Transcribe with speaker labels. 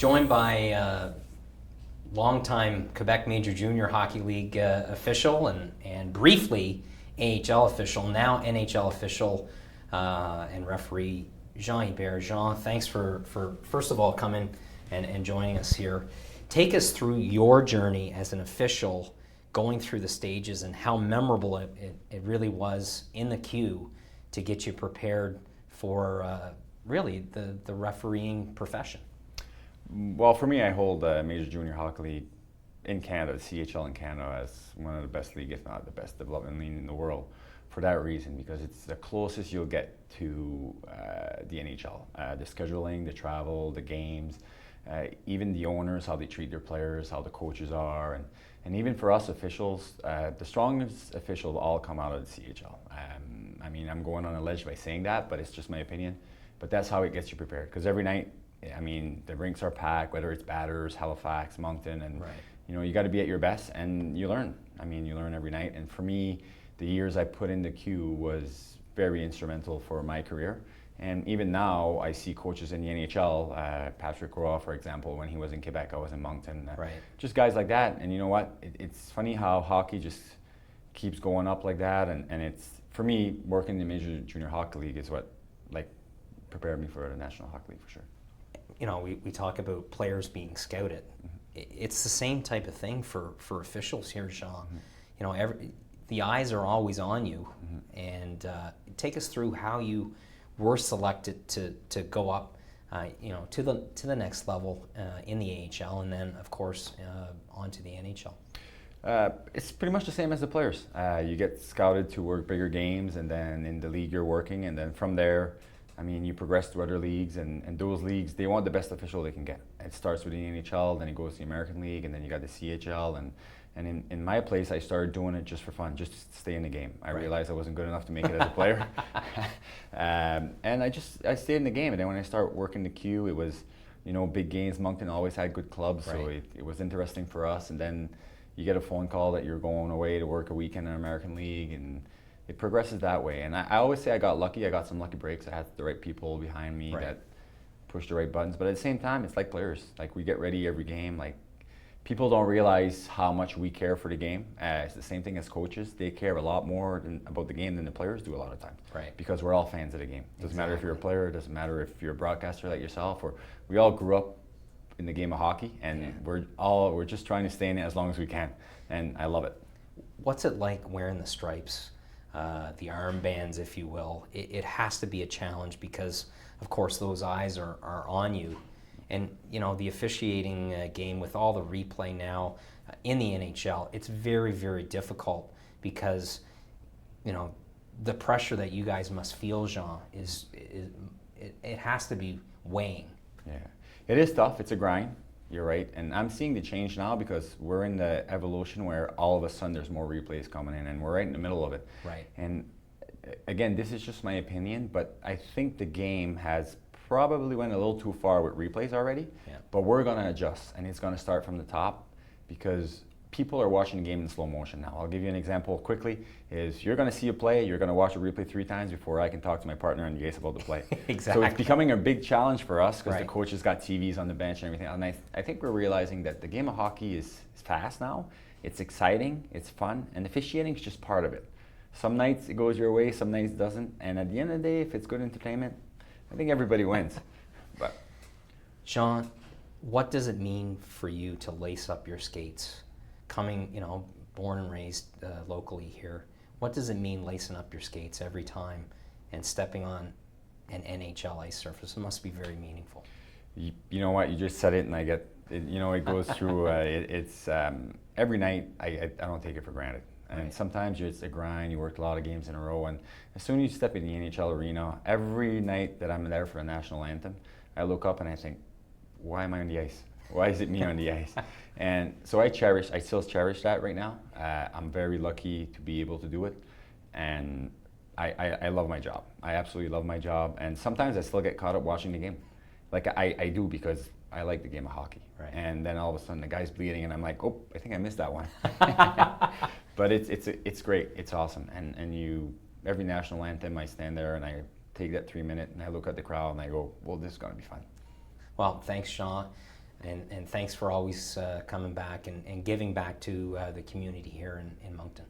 Speaker 1: joined by longtime Quebec Major Junior Hockey League official and briefly AHL official, now NHL official and referee Jean Hebert. Jean, thanks for first of all coming and joining us here. Take us through your journey as an official, going through the stages and how memorable it really was in the queue to get you prepared for really the refereeing profession.
Speaker 2: Well, for me, I hold Major Junior Hockey League in Canada, the CHL in Canada, as one of the best league, if not the best development league in the world, for that reason, because it's the closest you'll get to the NHL. The scheduling, the travel, the games, even the owners, how they treat their players, how the coaches are, and even for us officials, the strongest officials all come out of the CHL. I mean, I'm going on a ledge by saying that, but it's just my opinion. But that's how it gets you prepared, because every night, I mean, the rinks are packed, whether it's Batters, Halifax, Moncton, and you know, you got to be at your best, and you learn. I mean, you learn every night. And for me, the years I put in the queue was very instrumental for my career. And even now, I see coaches in the NHL, Patrick Roy, for example, when he was in Quebec, I was in Moncton. Just guys like that. And you know what? It's funny how hockey just keeps going up like that. And it's, for me, working in the Major Junior Hockey League is what prepared me for the National Hockey League for sure.
Speaker 1: You know, we talk about players being scouted. It's the same type of thing for officials here, Jean. You know, the eyes are always on you. And take us through how you were selected to go up, you know, to the next level in the AHL, and then of course onto the NHL.
Speaker 2: It's pretty much the same as the players. You get scouted to work bigger games, and then in the league you're working, and then from there, I mean, you progress to other leagues, and those leagues, they want the best official they can get. It starts with the NHL, then it goes to the American League, and then you got the CHL, and in my place, I started doing it just for fun, just to stay in the game. I realized I wasn't good enough to make it as a player. And I stayed in the game, and then when I started working the queue, it was, you know, big games. Moncton always had good clubs, so it was interesting for us, and then you get a phone call that you're going away to work a weekend in the American League, and it progresses that way. And I always say I got lucky. I got some lucky breaks. I had the right people behind me that pushed the right buttons. But at the same time, it's like players. Like, we get ready every game. Like, people don't realize how much we care for the game. It's the same thing as coaches. They care a lot more about the game than the players do a lot of times. Because we're all fans of the game. Doesn't matter if you're a player. It doesn't matter if you're a broadcaster like yourself. Or we all grew up in the game of hockey, and we're just trying to stay in it as long as we can. And I love it.
Speaker 1: What's it like wearing the stripes? The armbands, if you will. It has to be a challenge because, of course, those eyes are on you. And, you know, the officiating game with all the replay now in the NHL, it's very, very difficult because, you know, the pressure that you guys must feel, Jean, it has to be weighing.
Speaker 2: Yeah, it is tough. It's a grind. You're right, and I'm seeing the change now because we're in the evolution where all of a sudden there's more replays coming in, and we're right in the middle of it. And again, this is just my opinion, but I think the game has probably went a little too far with replays already. But we're going to adjust, and it's going to start from the top because people are watching the game in slow motion now. I'll give you an example quickly. Is you're going to see a play, you're going to watch a replay 3 times before I can talk to my partner on the ice about the play. So it's becoming a big challenge for us because the coaches got TVs on the bench and everything. And I think we're realizing that the game of hockey is fast now. It's exciting, it's fun, and officiating is just part of it. Some nights it goes your way, some nights it doesn't. And at the end of the day, if it's good entertainment, I think everybody wins. But
Speaker 1: Jean, what does it mean for you to lace up your skates? Coming, you know, born and raised locally here, what does it mean lacing up your skates every time and stepping on an NHL ice surface? It must be very meaningful.
Speaker 2: You know what? You just said it, and I get it, you know, it goes through. It's every night. I don't take it for granted. And sometimes it's a grind. You worked a lot of games in a row, and as soon as you step in the NHL arena, every night that I'm there for the national anthem, I look up and I think, why am I on the ice? Why is it me on the ice? And so I still cherish that right now. I'm very lucky to be able to do it. And I love my job. I absolutely love my job. And sometimes I still get caught up watching the game. Like I do because I like the game of hockey. And then all of a sudden the guy's bleeding and I'm like, oh, I think I missed that one. But it's great. It's awesome. And you, every national anthem, I stand there and I take that 3 minute and I look at the crowd and I go, well, this is going to be fun.
Speaker 1: Well, thanks, Sean. And thanks for always coming back and giving back to the community here in Moncton.